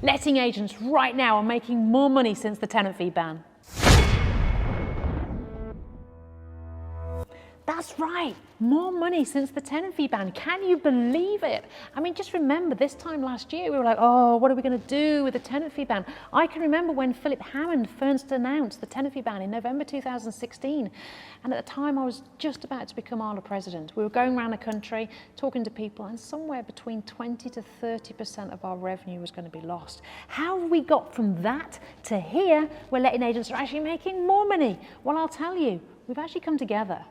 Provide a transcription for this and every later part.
Letting agents right now are making more money since the tenant fee ban. That's right, more money since the tenant fee ban. Can you believe it? I mean, just remember this time last year, we were like, oh, what are we going to do with the tenant fee ban? I can remember when Philip Hammond first announced the tenant fee ban in November 2016. And at the time, I was just about to become Isle president. We were going around the country, talking to people, and somewhere between 20 to 30% of our revenue was going to be lost. How have we got from that to here, where letting agents are actually making more money? Well, I'll tell you, we've actually come together.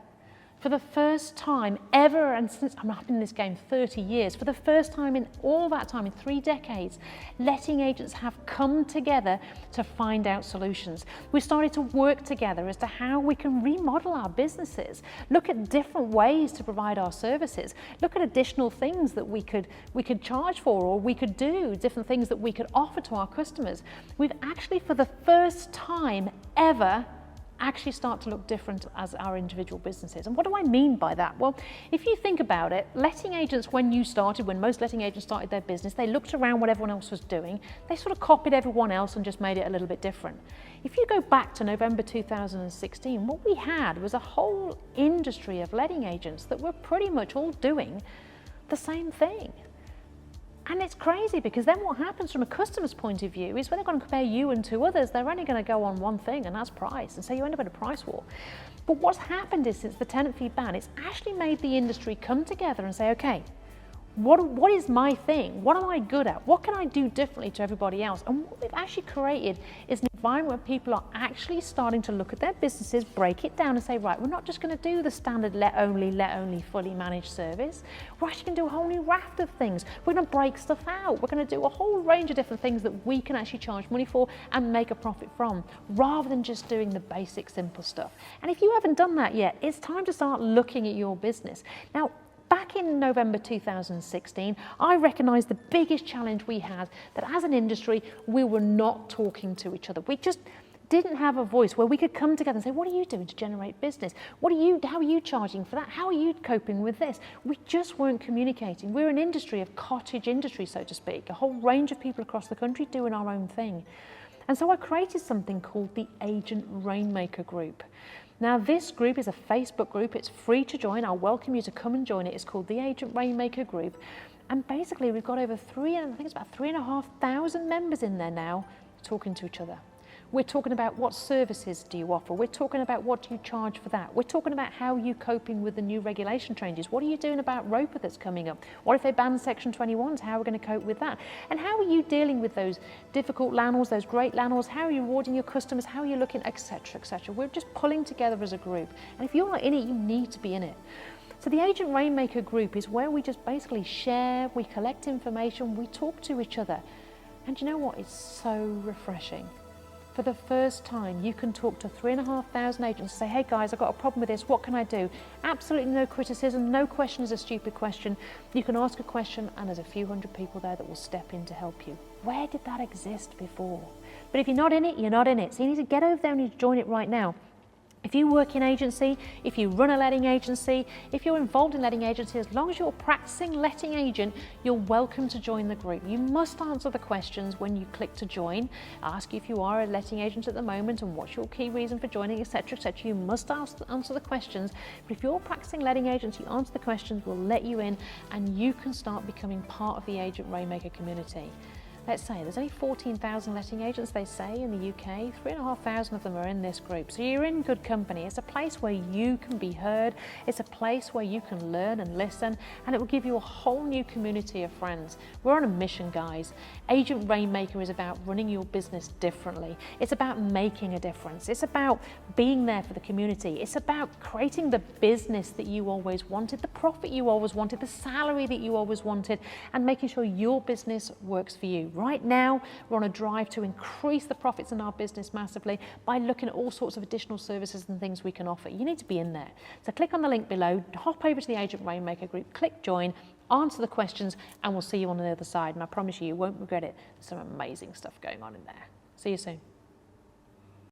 For the first time ever, and since I've been in this game 30 years, for the first time in all that time, in 3 decades, letting agents have come together to find out solutions. We started to work together as to how we can remodel our businesses, look at different ways to provide our services, look at additional things that we could charge for, or we could do, different things that we could offer to our customers. We've actually, for the first time ever, actually start to look different as our individual businesses. And what do I mean by that? Well, if you think about it, letting agents, when most letting agents started their business, they looked around what everyone else was doing. They sort of copied everyone else and just made it a little bit different. If you go back to November 2016, what we had was a whole industry of letting agents that were pretty much all doing the same thing. And it's crazy, because then what happens from a customer's point of view is when they're going to compare you and 2 others, they're only going to go on one thing, and that's price. And so you end up in a price war. But what's happened is, since the tenant fee ban, it's actually made the industry come together and say, okay, what is my thing? What am I good at? What can I do differently to everybody else? And what we've actually created is an environment where people are actually starting to look at their businesses, break it down and say, right, we're not just going to do the standard let only fully managed service. We're actually going to do a whole new raft of things. We're going to break stuff out. We're going to do a whole range of different things that we can actually charge money for and make a profit from, rather than just doing the basic simple stuff. And if you haven't done that yet, it's time to start looking at your business. Now, back in November 2016, I recognised the biggest challenge we had, that as an industry, we were not talking to each other. We just didn't have a voice where we could come together and say, what are you doing to generate business? How are you charging for that? How are you coping with this? We just weren't communicating. We're an industry of cottage industry, so to speak, a whole range of people across the country doing our own thing. And so I created something called the Agent Rainmaker Group. Now, this group is a Facebook group. It's free to join. I'll welcome you to come and join it. It's called the Agent Rainmaker Group. And basically, we've got over 3,500 members in there now talking to each other. We're talking about what services do you offer. We're talking about what do you charge for that. We're talking about how you're coping with the new regulation changes. What are you doing about ROPA that's coming up? What if they ban Section 21s? How are we going to cope with that? And how are you dealing with those difficult landlords, those great landlords? How are you rewarding your customers? How are you looking, etc., etc. We're just pulling together as a group. And if you're not in it, you need to be in it. So the Agent Rainmaker Group is where we just basically share, we collect information, we talk to each other. And you know what? It's so refreshing. For the first time, you can talk to 3,500 agents and say, hey guys, I've got a problem with this, what can I do? Absolutely no criticism, no question is a stupid question. You can ask a question and there's a few hundred people there that will step in to help you. Where did that exist before? But if you're not in it, you're not in it. So you need to get over there and you need to join it right now. If you work in agency, if you run a letting agency, if you're involved in letting agency, as long as you're a practicing letting agent, you're welcome to join the group. You must answer the questions when you click to join. Ask you if you are a letting agent at the moment and what's your key reason for joining, etc., etc. You must answer the questions. But if you're a practicing letting agent, you answer the questions, we'll let you in and you can start becoming part of the Agent Rainmaker community. Let's say there's only 14,000 letting agents, they say, in the UK. 3,500 of them are in this group. So you're in good company. It's a place where you can be heard. It's a place where you can learn and listen, and it will give you a whole new community of friends. We're on a mission, guys. Agent Rainmaker is about running your business differently. It's about making a difference. It's about being there for the community. It's about creating the business that you always wanted, the profit you always wanted, the salary that you always wanted, and making sure your business works for you. Right now, we're on a drive to increase the profits in our business massively by looking at all sorts of additional services and things we can offer. You need to be in there. So click on the link below, hop over to the Agent Rainmaker group, click join, answer the questions, and we'll see you on the other side. And I promise you, you won't regret it. There's some amazing stuff going on in there. See you soon.